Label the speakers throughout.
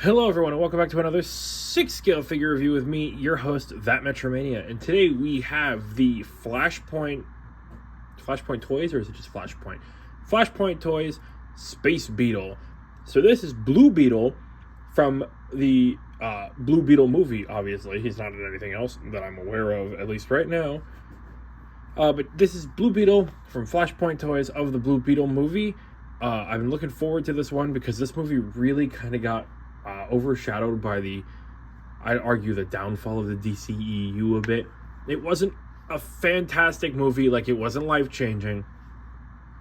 Speaker 1: Hello everyone and welcome back to another 6-scale figure review with me, your host, That Mania. And today we have the Flashpoint Toys, or is it just Flashpoint? Flashpoint Toys Space Beetle. So this is Blue Beetle from the Blue Beetle movie, obviously. He's not in anything else that I'm aware of, at least right now. But this is Blue Beetle from Flashpoint Toys of the Blue Beetle movie. I've been looking forward to this one because this movie really kind of got overshadowed by I'd argue, the downfall of the DCEU a bit. It wasn't a fantastic movie, like it wasn't life-changing.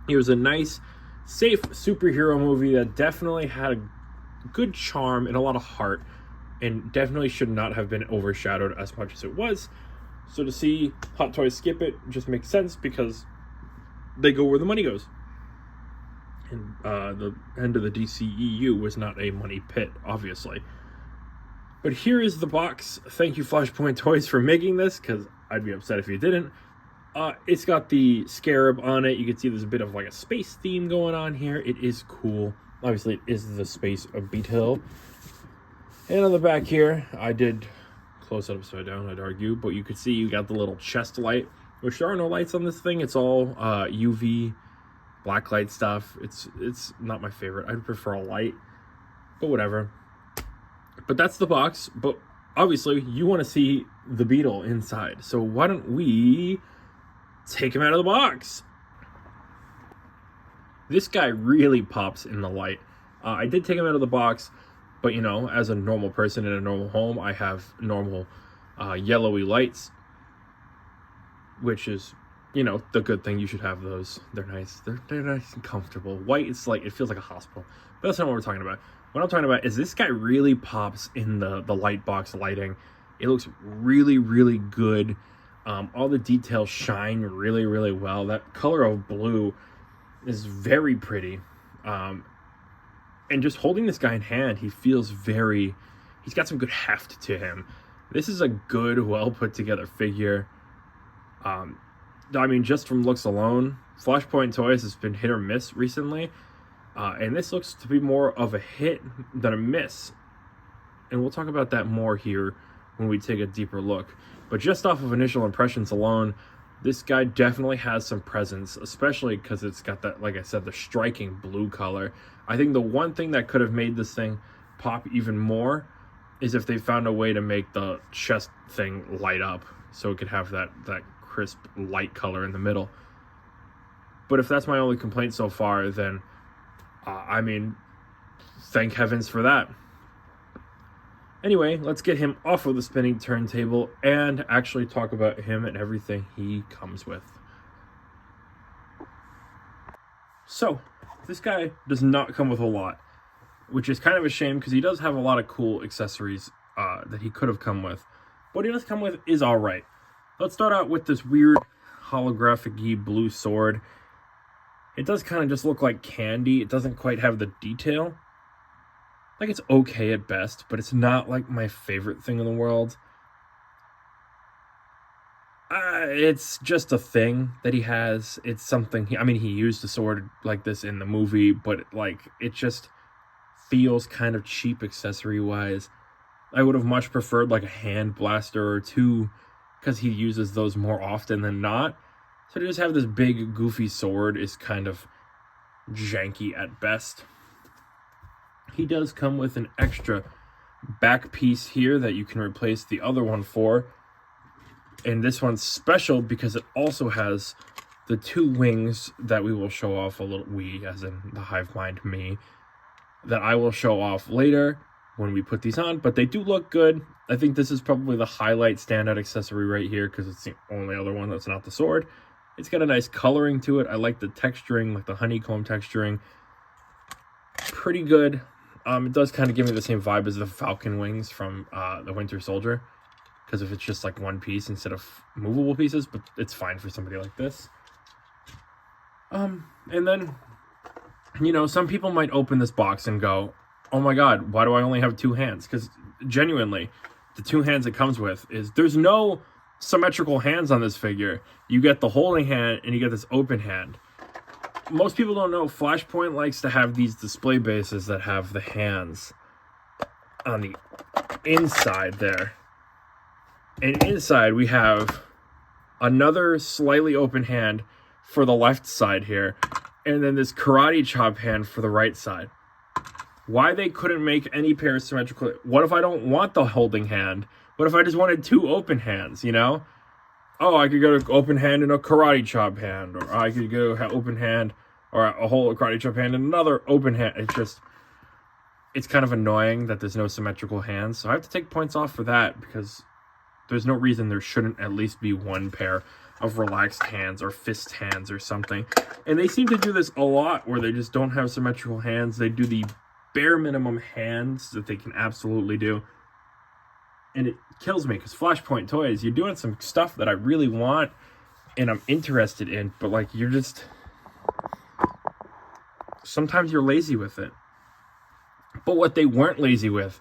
Speaker 1: It was a nice, safe superhero movie that definitely had a good charm and a lot of heart, and definitely should not have been overshadowed as much as it was. So to see Hot Toys skip it just makes sense because they go where the money goes. And the end of the DCEU was not a money pit, obviously. But here is the box. Thank you, Flashpoint Toys, for making this, because I'd be upset if you didn't. It's got the scarab on it. You can see there's a bit of like a space theme going on here. It is cool. Obviously, it is the space of Beetle. And on the back here, I did close it upside down, I'd argue, but you could see you got the little chest light, which there are no lights on this thing. It's all UV blacklight stuff. It's not my favorite. I'd prefer a light, but whatever. But that's the box. But obviously you want to see the Beetle inside, so why don't we take him out of the box? This guy really pops in the light. I did take him out of the box, but you know, as a normal person in a normal home, I have normal yellowy lights, which is, you know, the good thing. You should have those. They're nice. They're nice and comfortable. White, it's like, it feels like a hospital. But that's not what we're talking about. What I'm talking about is this guy really pops in the light box lighting. It looks really, really good. All the details shine really, really well. That color of blue is very pretty. And just holding this guy in hand, he feels he's got some good heft to him. This is a good, well put together figure. I mean, just from looks alone, Flashpoint Toys has been hit or miss recently, and this looks to be more of a hit than a miss. And we'll talk about that more here when we take a deeper look. But just off of initial impressions alone, this guy definitely has some presence, especially because it's got that, like I said, the striking blue color. I think the one thing that could have made this thing pop even more is if they found a way to make the chest thing light up, so it could have that crisp light color in the middle. But if that's my only complaint so far, then I mean, thank heavens for that. Anyway, let's get him off of the spinning turntable and actually talk about him and everything he comes with. So this guy does not come with a lot, which is kind of a shame because he does have a lot of cool accessories that he could have come with. What he does come with is all right. Let's start out with this weird holographic-y blue sword. It does kind of just look like candy. It doesn't quite have the detail. Like, it's okay at best, but it's not like my favorite thing in the world. It's just a thing that he has. It's something, I mean, he used a sword like this in the movie, but like, it just feels kind of cheap accessory-wise. I would have much preferred like a hand blaster or two, because he uses those more often than not. So to just have this big, goofy sword is kind of janky at best. He does come with an extra back piece here that you can replace the other one for. And this one's special because it also has the two wings that we will show off a little, we as in the hive mind me, that I will show off later when we put these on, but they do look good. I think this is probably the highlight standout accessory right here because it's the only other one that's not the sword. It's got a nice coloring to it. I like the texturing, like the honeycomb texturing. Pretty good. It does kind of give me the same vibe as the Falcon wings from the Winter Soldier, because if it's just like one piece instead of movable pieces, but it's fine for somebody like this. And then, you know, some people might open this box and go, oh my god, why do I only have two hands? Because genuinely, the two hands it comes with is, there's no symmetrical hands on this figure. You get the holding hand and you get this open hand. Most people don't know Flashpoint likes to have these display bases that have the hands. on the inside there. And inside we have another slightly open hand for the left side here, and then this karate chop hand for the right side. Why they couldn't make any pair symmetrical? What if I don't want the holding hand? What if I just wanted two open hands, you know? Oh, I could go to open hand and a karate chop hand, or I could go open hand or a whole karate chop hand and another open hand. It's kind of annoying that there's no symmetrical hands. So I have to take points off for that, because there's no reason there shouldn't at least be one pair of relaxed hands or fist hands or something. And they seem to do this a lot, where they just don't have symmetrical hands. They do the bare minimum hands that they can absolutely do. And it kills me, because Flashpoint Toys, you're doing some stuff that I really want and I'm interested in, but like, you're just, sometimes you're lazy with it. But what they weren't lazy with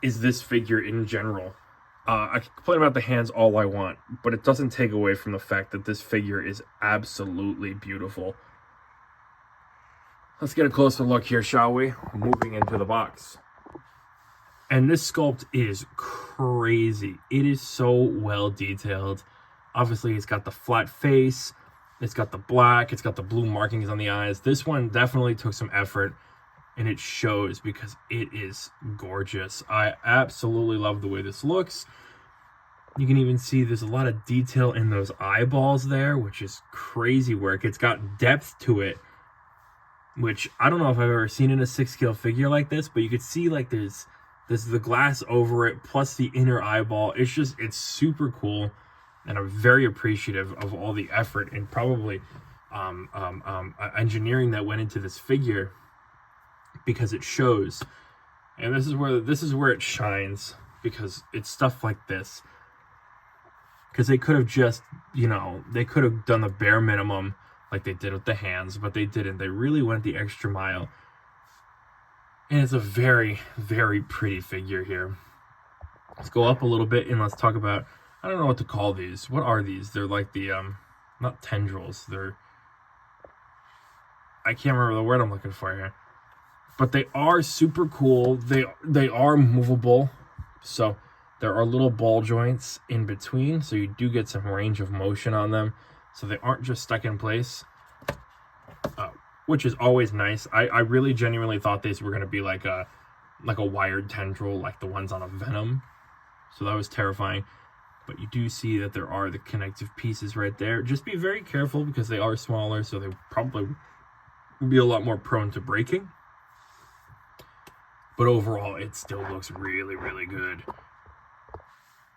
Speaker 1: is this figure in general. I can complain about the hands all I want, but it doesn't take away from the fact that this figure is absolutely beautiful. Let's get a closer look here, shall we? Moving into the box. And this sculpt is crazy. It is so well detailed. Obviously, it's got the flat face. It's got the black. It's got the blue markings on the eyes. This one definitely took some effort, and it shows, because it is gorgeous. I absolutely love the way this looks. You can even see there's a lot of detail in those eyeballs there, which is crazy work. It's got depth to it, which I don't know if I've ever seen in a 6-scale figure like this, but you could see like there's the glass over it, plus the inner eyeball. It's super cool, and I'm very appreciative of all the effort and probably engineering that went into this figure, because it shows. And this is where it shines, because it's stuff like this. Because they could have just, they could have done the bare minimum like they did with the hands, but they didn't. They really went the extra mile. And it's a very, very pretty figure here. Let's go up a little bit and let's talk about, I don't know what to call these. What are these? They're like the, not tendrils. I can't remember the word I'm looking for here. But they are super cool. They are movable. So there are little ball joints in between. So you do get some range of motion on them. So they aren't just stuck in place. Which is always nice. I really genuinely thought these were going to be like a wired tendril, like the ones on a Venom. So that was terrifying. But you do see that there are the connective pieces right there. Just be very careful, because they are smaller, so they probably will be a lot more prone to breaking. But overall, it still looks really, really good.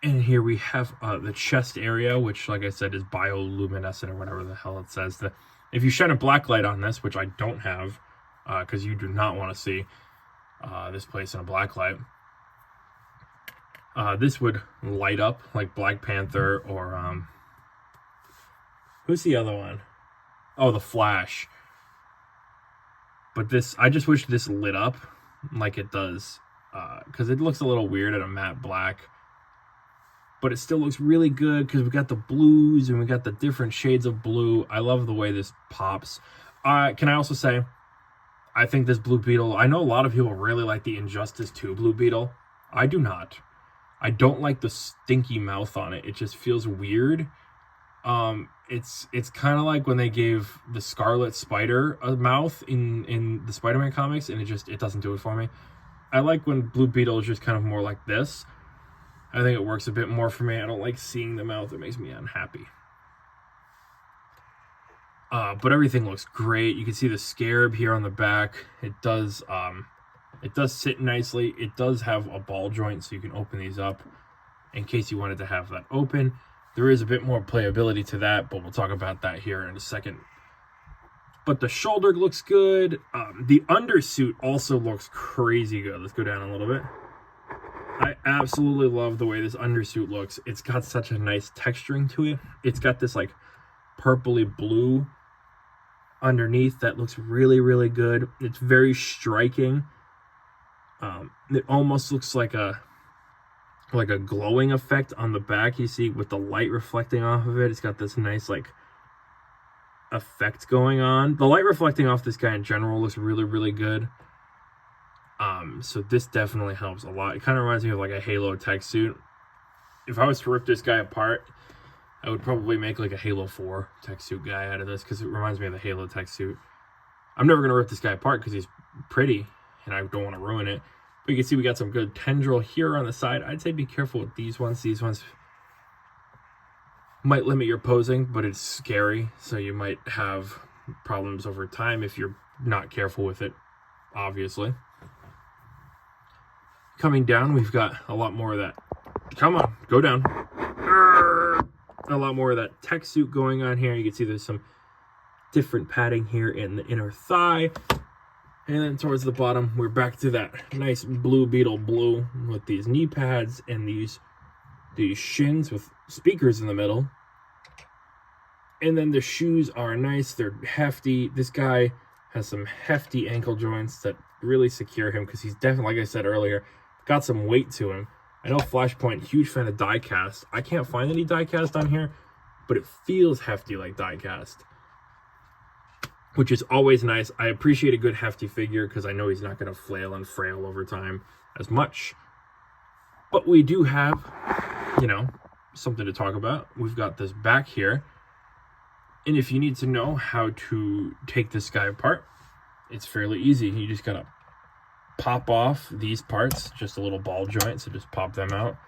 Speaker 1: And here we have the chest area, which, like I said, is bioluminescent, or whatever the hell it says. If you shine a black light on this, which I don't have, because you do not want to see this place in a black light, this would light up like Black Panther, or who's the other one? Oh, the Flash. But this, I just wish this lit up like it does, because it looks a little weird at a matte black. But it still looks really good, because we got the blues and we got the different shades of blue. I love the way this pops. Can I also say, I think this Blue Beetle, I know a lot of people really like the Injustice 2 Blue Beetle. I do not. I don't like the stinky mouth on it. It just feels weird. It's kind of like when they gave the Scarlet Spider a mouth in the Spider-Man comics, and it doesn't do it for me. I like when Blue Beetle is just kind of more like this. I think it works a bit more for me. I don't like seeing the mouth. It makes me unhappy. But everything looks great. You can see the scarab here on the back. It does sit nicely. It does have a ball joint, so you can open these up in case you wanted to have that open. There is a bit more playability to that, but we'll talk about that here in a second. But the shoulder looks good. The undersuit also looks crazy good. Let's go down a little bit. I absolutely love the way this undersuit looks. It's got such a nice texturing to it. It's got this like purpley blue underneath that looks really, really good. It's very striking. It almost looks like a glowing effect on the back. You see with the light reflecting off of it. It's got this nice like effect going on. The light reflecting off this guy in general looks really, really good. So this definitely helps a lot. It kind of reminds me of like a Halo tech suit. If I was to rip this guy apart, I would probably make like a Halo 4 tech suit guy out of this, because it reminds me of the Halo tech suit. I'm never going to rip this guy apart because he's pretty and I don't want to ruin it. But you can see we got some good tendril here on the side. I'd say be careful with these ones. These ones might limit your posing, but it's scary. So you might have problems over time if you're not careful with it, obviously. Coming down, we've got a lot more of that. Come on, go down. A lot more of that tech suit going on here. You can see there's some different padding here in the inner thigh. And then towards the bottom, we're back to that nice Blue Beetle blue with these knee pads and these shins with speakers in the middle. And then the shoes are nice. They're hefty. This guy has some hefty ankle joints that really secure him, because he's definitely, like I said earlier, got some weight to him. I know Flashpoint, huge fan of die cast. I can't find any die cast on here, but it feels hefty like die cast, which is always nice. I appreciate a good hefty figure because I know he's not going to flail and frail over time as much. But we do have, you know, something to talk about. We've got this back here. And if you need to know how to take this guy apart, it's fairly easy. You just got to pop off these parts, just a little ball joint, so just pop them out.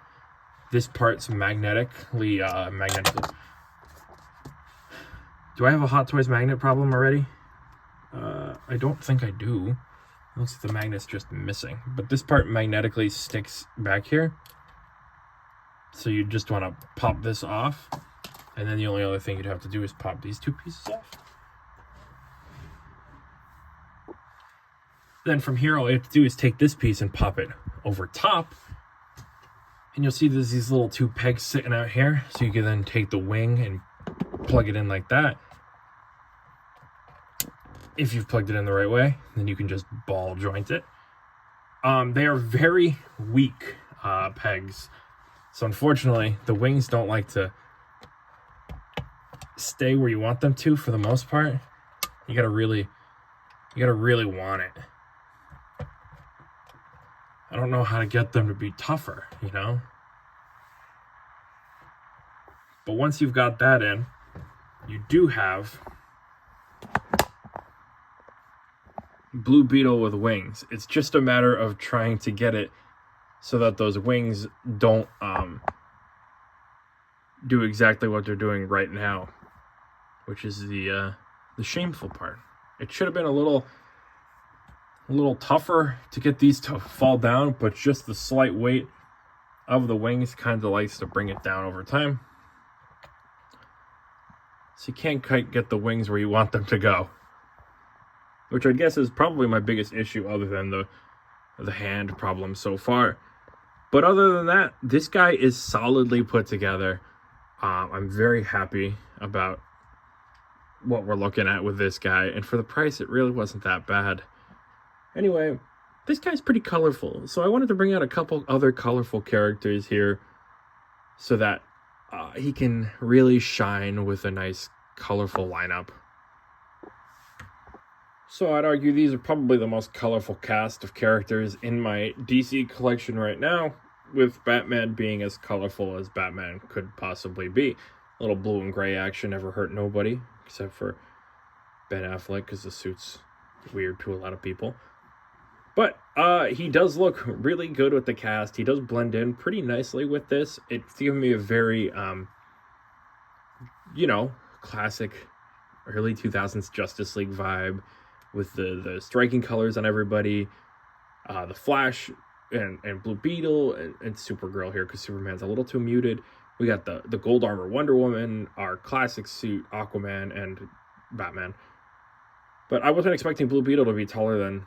Speaker 1: This part's magnetically. Do I have a Hot Toys magnet problem already? I don't think I do. It looks like the magnet's just missing. But this part magnetically sticks back here. So you just want to pop this off. And then the only other thing you'd have to do is pop these two pieces off. Then from here, all you have to do is take this piece and pop it over top. And you'll see there's these little two pegs sitting out here. So you can then take the wing and plug it in like that. If you've plugged it in the right way, then you can just ball joint it. They are very weak pegs. So unfortunately, the wings don't like to stay where you want them to for the most part. You gotta really want it. I don't know how to get them to be tougher, you know? But once you've got that in, you do have Blue Beetle with wings. It's just a matter of trying to get it so that those wings don't do exactly what they're doing right now, which is the shameful part. It should have been a little tougher to get these to fall down, but just the slight weight of the wings kind of likes to bring it down over time. So you can't quite get the wings where you want them to go, which I guess is probably my biggest issue, other than the hand problem so far. But other than that, this guy is solidly put together. I'm very happy about what we're looking at with this guy, and for the price, it really wasn't that bad. Anyway, this guy's pretty colorful, so I wanted to bring out a couple other colorful characters here so that he can really shine with a nice colorful lineup. So I'd argue these are probably the most colorful cast of characters in my DC collection right now, with Batman being as colorful as Batman could possibly be. A little blue and gray action never hurt nobody, except for Ben Affleck, because the suit's weird to a lot of people. But he does look really good with the cast. He does blend in pretty nicely with this. It's giving me a very, classic early 2000s Justice League vibe, with the striking colors on everybody. The Flash and Blue Beetle and Supergirl here, because Superman's a little too muted. We got the gold armor Wonder Woman, our classic suit Aquaman, and Batman. But I wasn't expecting Blue Beetle to be taller than...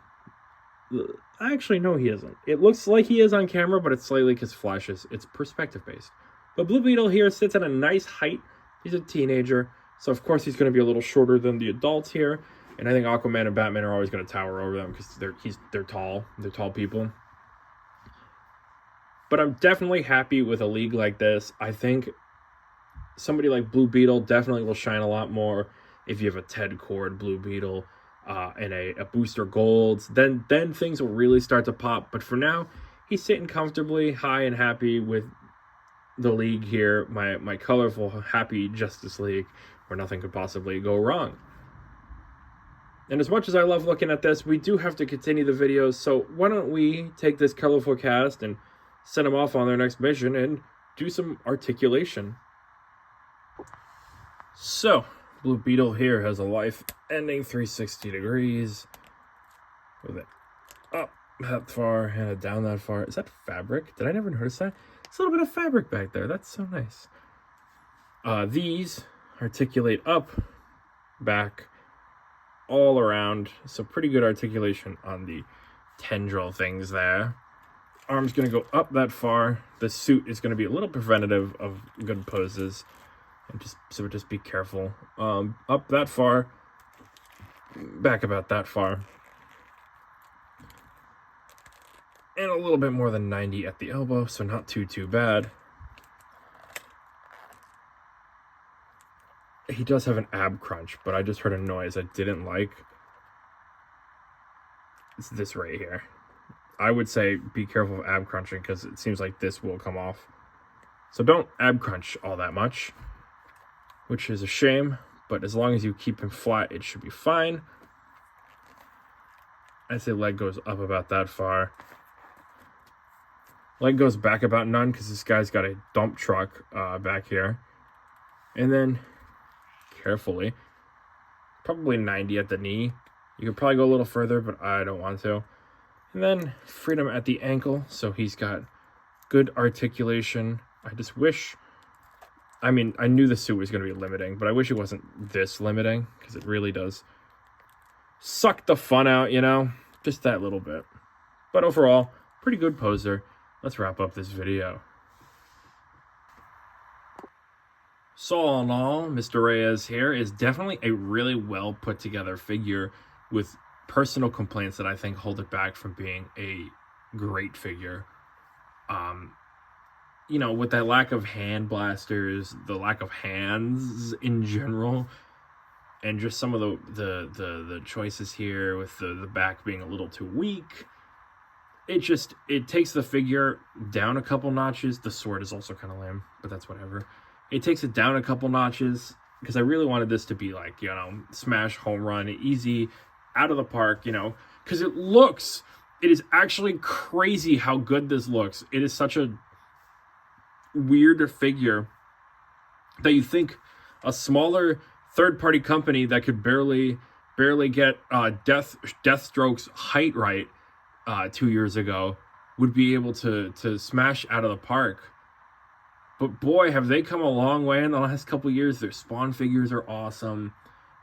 Speaker 1: Actually, no, he isn't. It looks like he is on camera, but it's slightly because Flash it's perspective-based. But Blue Beetle here sits at a nice height. He's a teenager, so of course he's going to be a little shorter than the adults here. And I think Aquaman and Batman are always going to tower over them because they're tall. They're tall people. But I'm definitely happy with a league like this. I think somebody like Blue Beetle definitely will shine a lot more if you have a Ted Cord Blue Beetle, and a booster golds, then things will really start to pop. But for now, he's sitting comfortably, high and happy with the league here, my colorful, happy Justice League, where nothing could possibly go wrong. And as much as I love looking at this, we do have to continue the videos, so why don't we take this colorful cast and send them off on their next mission and do some articulation. So, Blue Beetle here has a life ending 360 degrees with it up that far and down that far. Is that fabric? Did I never notice that? It's a little bit of fabric back there. That's so nice. These articulate up, back, all around. So pretty good articulation on the tendril things there. Arm's going to go up that far. The suit is going to be a little preventative of good poses. And just be careful. Up that far, back about that far. And a little bit more than 90 at the elbow, so not too bad. He does have an ab crunch, but I just heard a noise I didn't like. It's this right here. I would say be careful of ab crunching, because it seems like this will come off. So don't ab crunch all that much, which is a shame, but as long as you keep him flat, it should be fine. I'd say leg goes up about that far. Leg goes back about none, because this guy's got a dump truck back here. And then, carefully, probably 90 at the knee. You could probably go a little further, but I don't want to. And then freedom at the ankle, so he's got good articulation. I just wish, I mean, I knew the suit was going to be limiting, but I wish it wasn't this limiting, because it really does suck the fun out, you know? Just that little bit. But overall, pretty good poser. Let's wrap up this video. So all in all, Mr. Reyes here is definitely a really well put together figure with personal complaints that I think hold it back from being a great figure. You know, with that lack of hand blasters, the lack of hands in general, and just some of the choices here with the back being a little too weak. It takes the figure down a couple notches. The sword is also kind of lame, but that's whatever. It takes it down a couple notches, because I really wanted this to be like, you know, smash, home run, easy, out of the park, you know, because it is actually crazy how good this looks. It is such a weird figure that you think a smaller third-party company that could barely get Deathstroke's height right 2 years ago would be able to smash out of the park. But boy, have they come a long way in the last couple years. Their Spawn figures are awesome.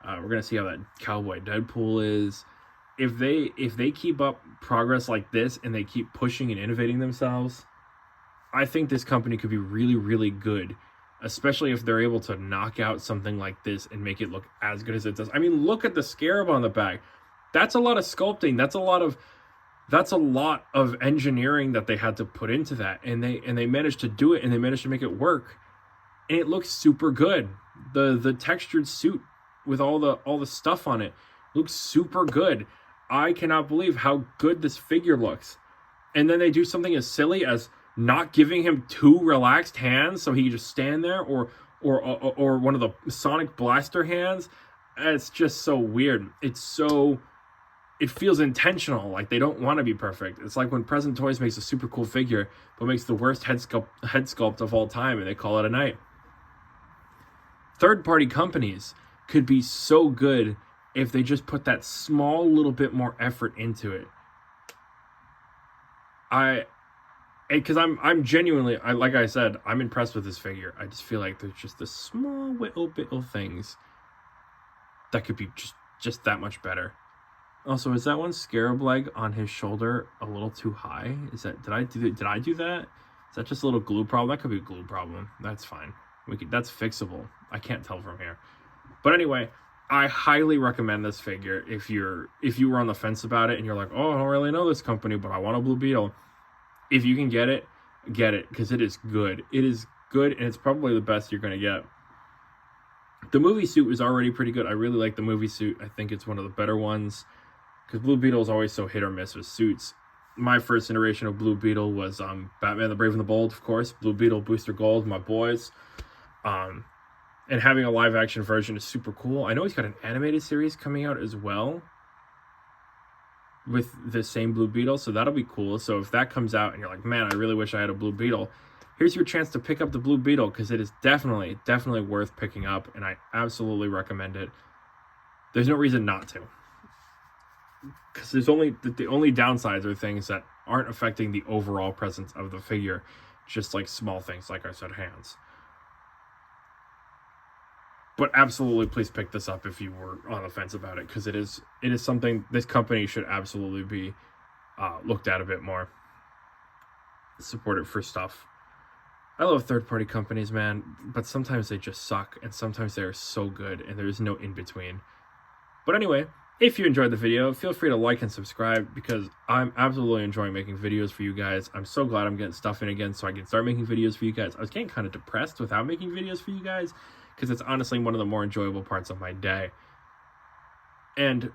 Speaker 1: We're gonna see how that Cowboy Deadpool is. If they keep up progress like this and they keep pushing and innovating themselves, I think this company could be really, really good. Especially if they're able to knock out something like this and make it look as good as it does. I mean, look at the scarab on the back. That's a lot of sculpting. That's a lot of engineering that they had to put into that, and they managed to do it, and they managed to make it work, and it looks super good. The textured suit with all the stuff on it looks super good. I cannot believe how good this figure looks. And then they do something as silly as not giving him two relaxed hands so he can just stand there, or one of the Sonic Blaster hands. It's just so weird. It feels intentional, like they don't want to be perfect. It's like when Present Toys makes a super cool figure, but makes the worst head sculpt of all time, and they call it a night. Third-party companies could be so good if they just put that small little bit more effort into it. Because I'm genuinely, like I said, I'm impressed with this figure. I just feel like there's just the small little things that could be just that much better. Also, is that one scarab leg on his shoulder a little too high? Did I do that? Is that just a little glue problem? That could be a glue problem. That's fine. That's fixable. I can't tell from here. But anyway, I highly recommend this figure if you were on the fence about it and you're like, oh, I don't really know this company, but I want a Blue Beetle. If you can get it, because it is good. It is good, and it's probably the best you're going to get. The movie suit was already pretty good. I really like the movie suit. I think it's one of the better ones, because Blue Beetle is always so hit or miss with suits. My first iteration of Blue Beetle was Batman the Brave and the Bold, of course. Blue Beetle, Booster Gold, my boys. And having a live action version is super cool. I know he's got an animated series coming out as well with the same Blue Beetle, so that'll be cool. So if that comes out and you're like, man, I really wish I had a Blue Beetle, here's your chance to pick up the Blue Beetle, because it is definitely worth picking up, and I absolutely recommend it. There's no reason not to, because the only downsides are things that aren't affecting the overall presence of the figure, just like small things, like I said, hands. But absolutely, please pick this up if you were on the fence about it, because it is something this company should absolutely be looked at a bit more. Support it for stuff. I love third-party companies, man, but sometimes they just suck, and sometimes they are so good, and there's no in-between. But anyway, if you enjoyed the video, feel free to like and subscribe, because I'm absolutely enjoying making videos for you guys. I'm so glad I'm getting stuff in again so I can start making videos for you guys. I was getting kind of depressed without making videos for you guys, because it's honestly one of the more enjoyable parts of my day. And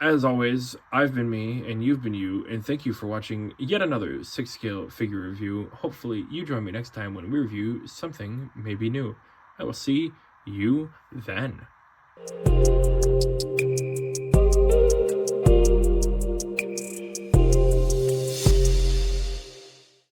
Speaker 1: as always, I've been me, and you've been you, and thank you for watching yet another 6-scale figure review. Hopefully, you join me next time when we review something maybe new. I will see you then.